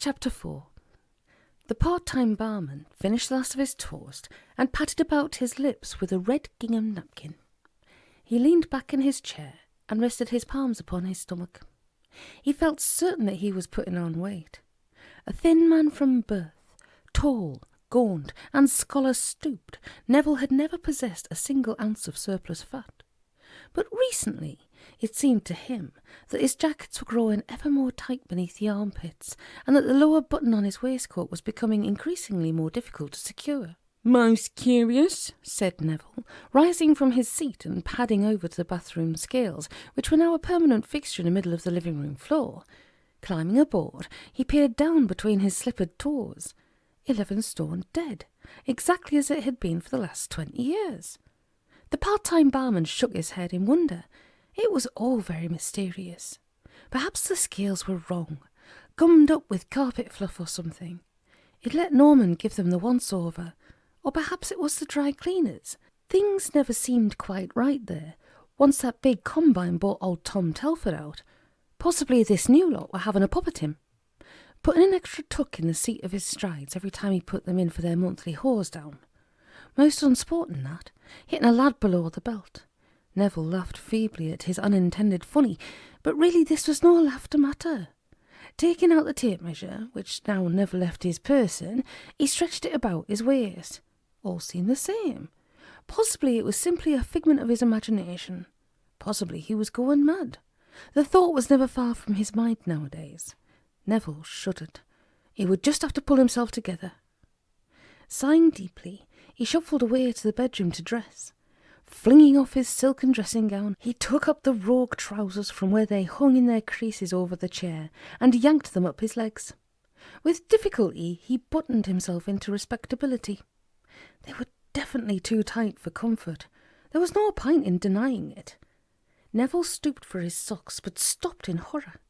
Chapter 4. The part-time barman finished the last of his toast and patted about his lips with a red gingham napkin. He leaned back in his chair and rested his palms upon his stomach. He felt certain that he was putting on weight. A thin man from birth, tall, gaunt, and scholar-stooped, Neville had never possessed a single ounce of surplus fat. But recently it seemed to him that his jackets were growing ever more tight beneath the armpits, and that the lower button on his waistcoat was becoming increasingly more difficult to secure. "Most curious," said Neville, rising from his seat and padding over to the bathroom scales, which were now a permanent fixture in the middle of the living-room floor. Climbing aboard, he peered down between his slippered toes. 11 stone dead, exactly as it had been for the last 20 years. The part-time barman shook his head in wonder. It was all very mysterious. Perhaps the scales were wrong, gummed up with carpet fluff or something. He'd let Norman give them the once-over. Or perhaps it was the dry cleaners. Things never seemed quite right there, once that big combine brought old Tom Telford out. Possibly this new lot were having a pop at him, putting an extra tuck in the seat of his strides every time he put them in for their monthly hose down. Most unsporting that, hitting a lad below the belt. Neville laughed feebly at his unintended funny, but really this was no laughter matter. Taking out the tape measure, which now never left his person, he stretched it about his waist. All seemed the same. Possibly it was simply a figment of his imagination. Possibly he was going mad. The thought was never far from his mind nowadays. Neville shuddered. He would just have to pull himself together. Sighing deeply, he shuffled away to the bedroom to dress. Flinging off his silken dressing gown, he took up the rogue trousers from where they hung in their creases over the chair and yanked them up his legs. With difficulty he buttoned himself into respectability. They were definitely too tight for comfort. There was no point in denying it. Neville stooped for his socks, but stopped in horror.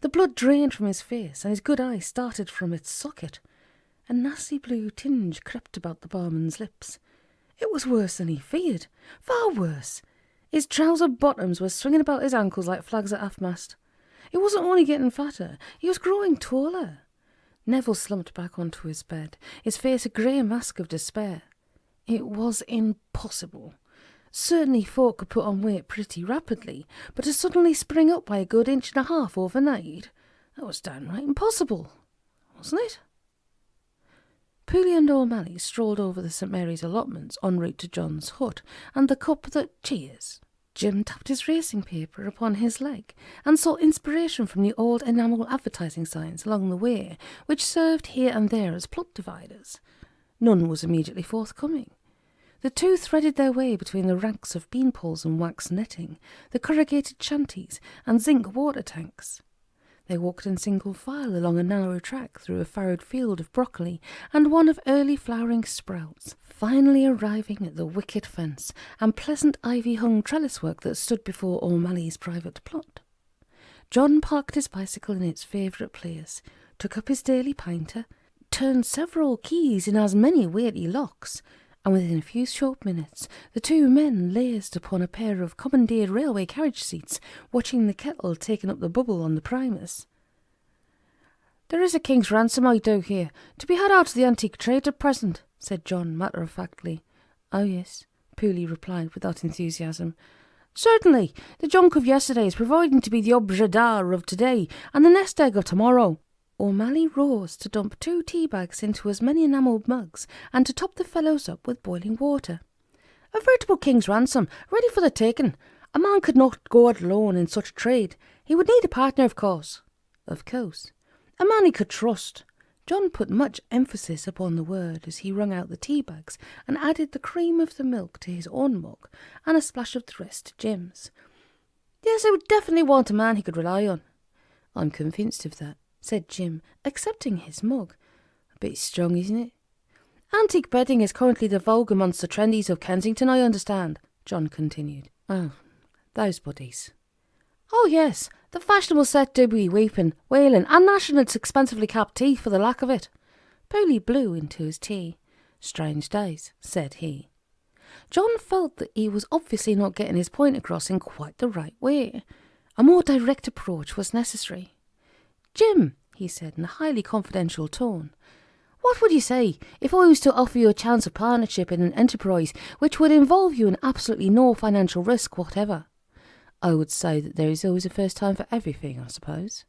The blood drained from his face, and his good eye started from its socket. A nasty blue tinge crept about the barman's lips. It was worse than he feared, far worse. His trouser bottoms were swinging about his ankles like flags at half-mast. He wasn't only getting fatter, he was growing taller. Neville slumped back onto his bed, his face a grey mask of despair. It was impossible. Certainly folk could put on weight pretty rapidly, but to suddenly spring up by a good 1.5 inches overnight, that was downright impossible, wasn't it? Pooley and Omally strolled over the St Mary's allotments en route to John's hut, and the cup that cheers. Jim tapped his racing paper upon his leg, and sought inspiration from the old enamel advertising signs along the way, which served here and there as plot dividers. None was immediately forthcoming. The two threaded their way between the ranks of beanpoles and wax netting, the corrugated shanties and zinc water tanks. They walked in single file along a narrow track through a furrowed field of broccoli and one of early flowering sprouts, finally arriving at the wicket fence and pleasant ivy-hung trellis work that stood before O'Malley's private plot. John parked his bicycle in its favourite place, took up his daily pinter, turned several keys in as many weighty locks, and within a few short minutes the two men lazed upon a pair of commandeered railway carriage seats, watching the kettle taking up the bubble on the primus. "There is a king's ransom I do hear, to be had out of the antique trade at present," said John matter-of-factly. "Oh yes," Pooley replied without enthusiasm. "Certainly, the junk of yesterday is proving to be the objet d'art of today, and the nest egg of tomorrow." Omally rose to dump 2 tea bags into as many enamelled mugs, and to top the fellows up with boiling water. "A veritable king's ransom, ready for the taking. A man could not go it alone in such trade. He would need a partner, of course." "Of course." "A man he could trust." John put much emphasis upon the word as he wrung out the tea bags and added the cream of the milk to his own mug and a splash of the rest to Jim's. "Yes, I would definitely want a man he could rely on." "I'm convinced of that," said Jim, accepting his mug. "A bit strong, isn't it?" "Antique bedding is currently the vogue amongst the trendies of Kensington, I understand," John continued. "Oh, those buddies." "Oh yes, the fashionable set do be weeping, wailing, and gnashing its expensively capped teeth for the lack of it." Pooley blew into his tea. "Strange days," said he. John felt that he was obviously not getting his point across in quite the right way. A more direct approach was necessary. "Jim," he said in a highly confidential tone. What would you say if I was to offer you a chance of partnership in an enterprise which would involve you in absolutely no financial risk whatever? I would say that there is always a first time for everything, I suppose.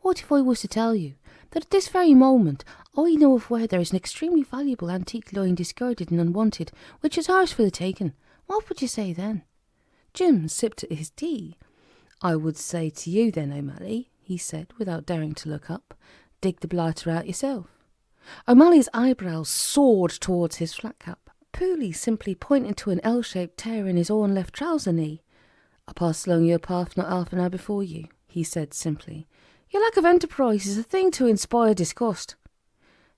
What if I was to tell you that at this very moment I know of where there is an extremely valuable antique lying discarded and unwanted, which is ours for the taking? What would you say then? Jim sipped at his tea. I would say to you then, Omally, he said, without daring to look up, dig the blighter out yourself. O'Malley's eyebrows soared towards his flat cap. Pooley simply pointed to an L-shaped tear in his own left trouser knee. I passed along your path not half an hour before you, he said simply. Your lack of enterprise is a thing to inspire disgust.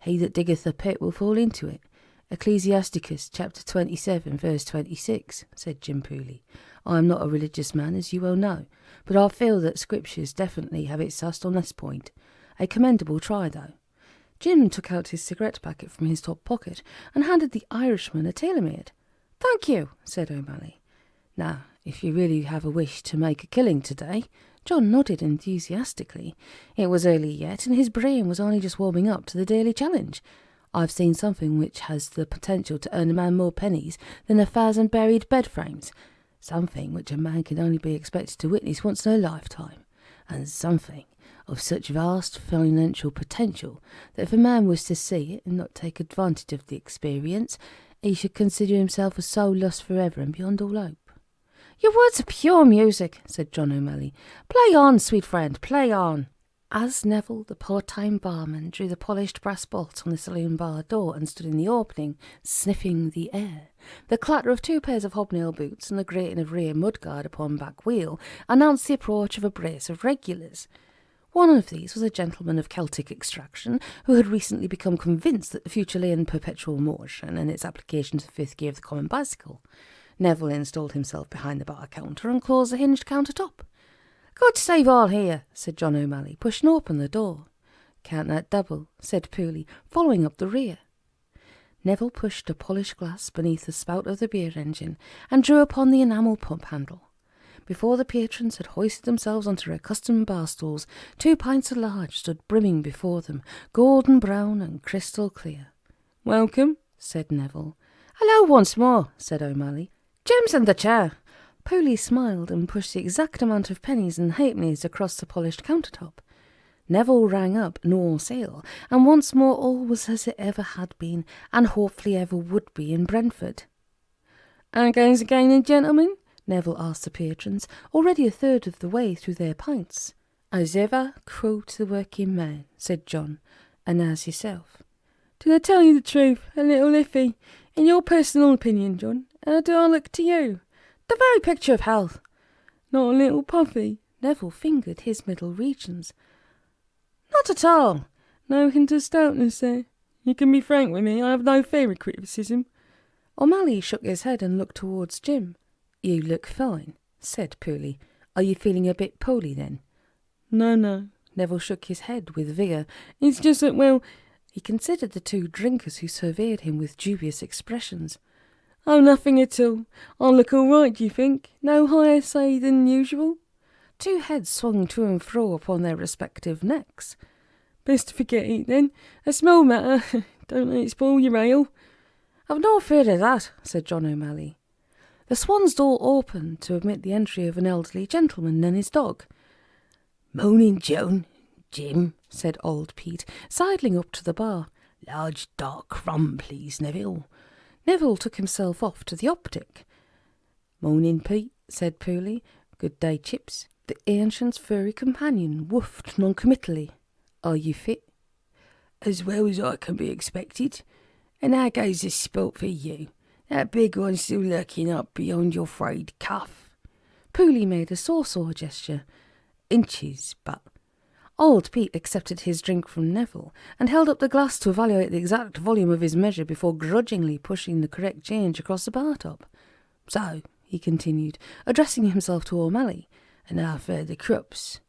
He that diggeth a pit will fall into it. Ecclesiasticus chapter 27 verse 26, said Jim Pooley. I am not a religious man, as you well know, but I feel that scriptures definitely have it sussed on this point. A commendable try, though. Jim took out his cigarette packet from his top pocket and handed the Irishman a tailor-made. Thank you, said Omally. Now, if you really have a wish to make a killing today. John nodded enthusiastically. It was early yet, and his brain was only just warming up to the daily challenge. I've seen something which has the potential to earn a man more pennies than 1,000 buried bed frames. Something which a man can only be expected to witness once in a lifetime. And something of such vast financial potential that if a man was to see it and not take advantage of the experience, he should consider himself a soul lost forever and beyond all hope. Your words are pure music, said John Omally. Play on, sweet friend, play on. As Neville, the part-time barman, drew the polished brass bolt on the saloon bar door and stood in the opening, sniffing the air, the clatter of 2 pairs of hobnail boots and the grating of rear mudguard upon back wheel announced the approach of a brace of regulars. One of these was a gentleman of Celtic extraction who had recently become convinced that the future lay in perpetual motion and its application to the 5th gear of the common bicycle. Neville installed himself behind the bar counter and closed the hinged countertop. God save all here, said John Omally, pushing open the door. Count that double, said Pooley, following up the rear. Neville pushed a polished glass beneath the spout of the beer engine and drew upon the enamel pump handle. Before the patrons had hoisted themselves onto their accustomed bar stools, 2 pints of large stood brimming before them, golden brown and crystal clear. Welcome, said Neville. Hello once more, said Omally. Jim's in the chair. Pooley smiled and pushed the exact amount of pennies and halfpennies across the polished countertop. Neville rang up no sale, and once more all was as it ever had been, and hopefully ever would be in Brentford. "And goes again, gentlemen?" Neville asked the patrons, already a third of the way through their pints. "As ever, quoth the working man," said John, "and as yourself." "To tell you the truth, a little iffy. In your personal opinion, John, how do I look to you?" "The very picture of health." "Not a little puffy?" Neville fingered his middle regions. "Not at all." "No hint of stoutness there? You can be frank with me. I have no fear of criticism." Omally shook his head and looked towards Jim. "You look fine," said Pooley. "Are you feeling a bit poorly then?" No. Neville shook his head with vigour. "It's just that, well—" He considered the 2 drinkers who surveyed him with dubious expressions. "Oh, nothing at all. I look all right, do you think? No higher, say, than usual?" 2 heads swung to and fro upon their respective necks. "Best to forget it, then. A small matter. Don't let it spoil your ale." "I've no fear of that," said John Omally. The Swan's door opened to admit the entry of an elderly gentleman and his dog. "Morning, Joan. Jim," said old Pete, sidling up to the bar. "Large dark rum, please, Neville." Neville took himself off to the optic. "Morning, Pete," said Pooley. "Good day, Chips." The ancient's furry companion woofed noncommittally. "Are you fit?" "As well as I can be expected. And how goes this sport for you? That big one still lurking up beyond your frayed cuff?" Pooley made a sore gesture. "Inches, but—" Old Pete accepted his drink from Neville and held up the glass to evaluate the exact volume of his measure before grudgingly pushing the correct change across the bar top. "So," he continued, addressing himself to Omally, "and now for the crops."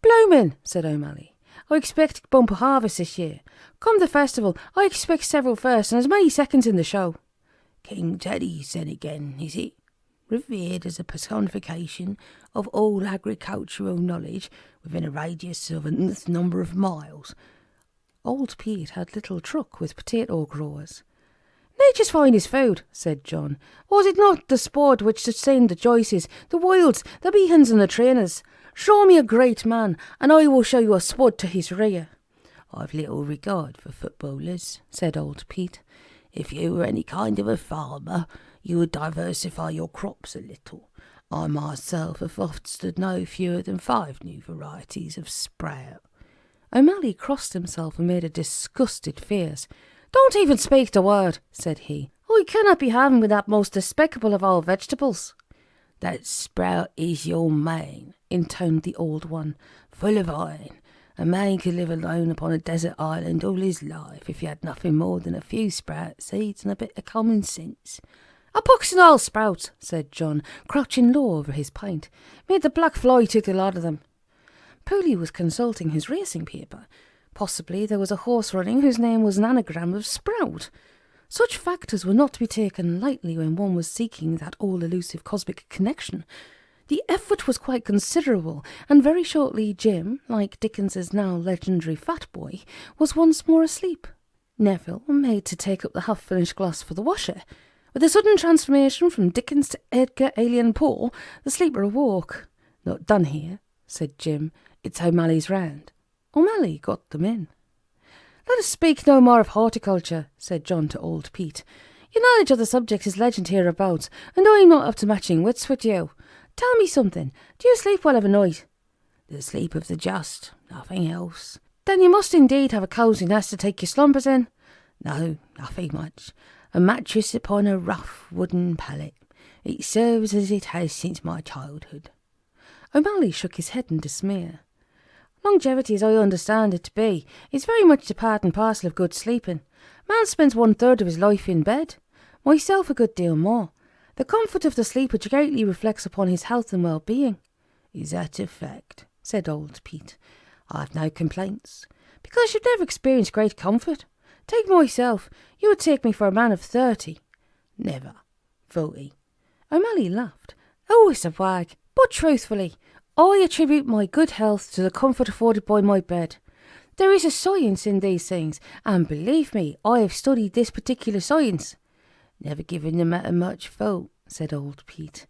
"Bloomin'," said Omally. "I expect bumper harvest this year. Come the festival, I expect several firsts and as many seconds in the show." "King Teddy's then again, is it? revered as a personification of all agricultural knowledge within a radius of a number of miles. Old Pete had little truck with potato growers. Nature's finest food, said John. Was it not the sport which sustained the Joyces, the Wilds, the Beehans and the Trainers? Show me a great man, and I will show you a spud to his rear. I've little regard for footballers, said old Pete. If you were any kind of a farmer, you would diversify your crops a little. I myself have fostered no fewer than 5 new varieties of sprout. Omally crossed himself and made a disgusted face. Don't even speak the word, said he. I cannot be having with that most despicable of all vegetables. That sprout is your mane, intoned the old one, full of iron. A man could live alone upon a desert island all his life if he had nothing more than a few sprout seeds and a bit of common sense. A pox and all sprouts, said John, crouching low over his pint. Made the black fly took a lot of them. Pooley was consulting his racing paper. Possibly there was a horse running whose name was an anagram of sprout. Such factors were not to be taken lightly when one was seeking that all-elusive cosmic connection. The effort was quite considerable, and very shortly Jim, like Dickens's now legendary fat boy, was once more asleep. Neville made to take up the half-finished glass for the washer. With a sudden transformation from Dickens to Edgar Allan Poe, the sleeper awoke. Not done here, said Jim. It's O'Malley's round. Omally got them in. Let us speak no more of horticulture, said John to old Pete. Your knowledge of the subject is legend hereabouts, and I'm not up to matching wits with you. Tell me something. Do you sleep well of a night? The sleep of the just, nothing else. Then you must indeed have a cosy nest to take your slumbers in. No, nothing much. A mattress upon a rough wooden pallet. It serves as it has since my childhood. Omally shook his head in dismay. Longevity, as I understand it to be, is very much the part and parcel of good sleeping. Man spends 1/3 of his life in bed. Myself a good deal more. The comfort of the sleeper greatly reflects upon his health and well-being. Is that a fact? Said old Pete. I have no complaints. Because you've never experienced great comfort. Take myself. You would take me for a man of 30. Never. 40. Omally laughed. Oh, it's a wag. But truthfully, I attribute my good health to the comfort afforded by my bed. There is a science in these things, and believe me, I have studied this particular science. Never given the matter much thought, said old Pete.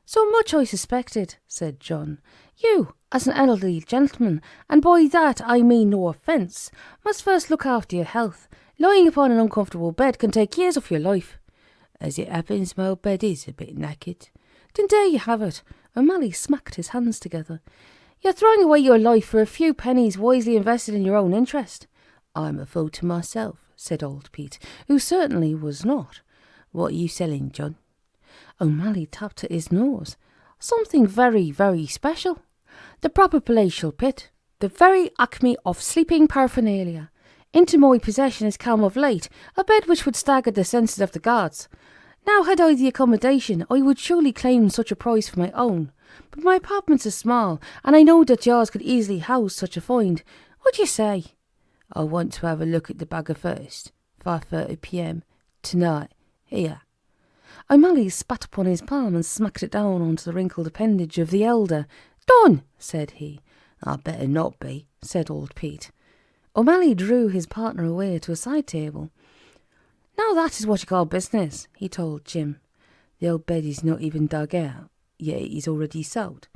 So much I suspected, said John. You, as an elderly gentleman, and by that I mean no offence, must first look after your health. Lying upon an uncomfortable bed can take years of your life. As it happens, my old bed is a bit knackered. Then there you have it. Omally smacked his hands together. You're throwing away your life for a few pennies wisely invested in your own interest. I'm a fool to myself, said old Pete, who certainly was not. What are you selling, John? Omally tapped at his nose. Something very, very special. The proper palatial pit. The very acme of sleeping paraphernalia. Into my possession has come of late a bed which would stagger the senses of the gods. Now, had I the accommodation, I would surely claim such a price for my own. But my apartments are small, and I know that yours could easily house such a find. What do you say? I want to have a look at the bugger first. 5:30 p.m. tonight. Here. Omally spat upon his palm and smacked it down onto the wrinkled appendage of the elder. Done, said he. I'd better not be, said old Pete. Omally drew his partner away to a side table. Now that is what you call business, he told Jim. The old bed is not even dug out, yet it is already sold.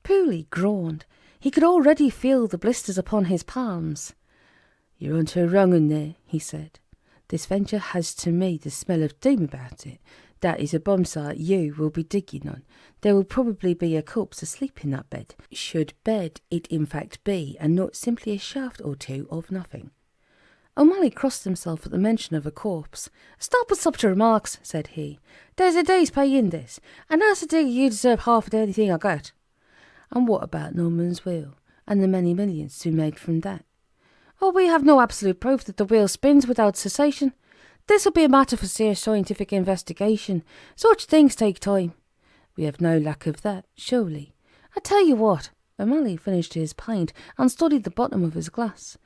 Pooley groaned. He could already feel the blisters upon his palms. You're onto a wrong un there, he said. This venture has to me the smell of doom about it. That is a bomb site you will be digging on. There will probably be a corpse asleep in that bed. Should bed it in fact be, and not simply a shaft or two of nothing. Omally crossed himself at the mention of a corpse. Stop with such remarks, said he. There's a day's pay in this, and as a digger you deserve half of anything I got. And what about Norman's will, and the many millions to be made from that? Oh, we have no absolute proof that the wheel spins without cessation. This will be a matter for serious scientific investigation. Such things take time. We have no lack of that, surely. I tell you what. Omally finished his pint and studied the bottom of his glass.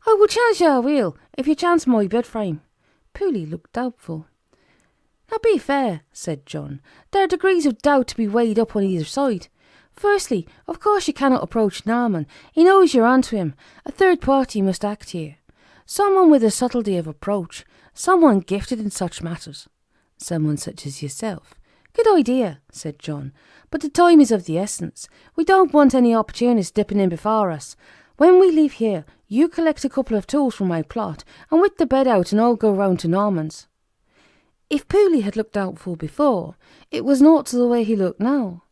I will chance you a wheel, if you chance my bed frame. Pooley looked doubtful. Now be fair, said John. There are degrees of doubt to be weighed up on either side. Firstly, of course you cannot approach Norman. He knows you're onto him. A third party must act here. Someone with a subtlety of approach. Someone gifted in such matters. Someone such as yourself. Good idea, said John. But the time is of the essence. We don't want any opportunists dipping in before us. When we leave here, you collect a couple of tools from my plot, and whip the bed out and I'll go round to Norman's. If Pooley had looked doubtful before, it was not the way he looked now.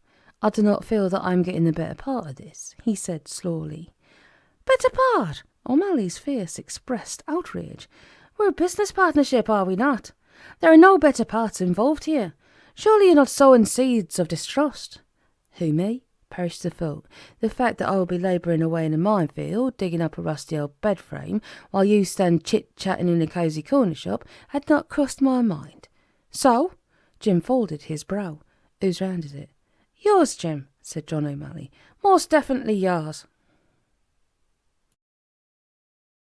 I do not feel that I'm getting the better part of this, he said slowly. Better part? Omally's face expressed outrage. We're a business partnership, are we not? There are no better parts involved here. Surely you're not sowing seeds of distrust. Who, me? Perish the thought. The fact that I will be labouring away in a minefield, digging up a rusty old bed frame, while you stand chit-chatting in a cosy corner shop, had not crossed my mind. So? Jim folded his brow. Whose round is it? Yours, Jim, said John Omally. Most definitely yours.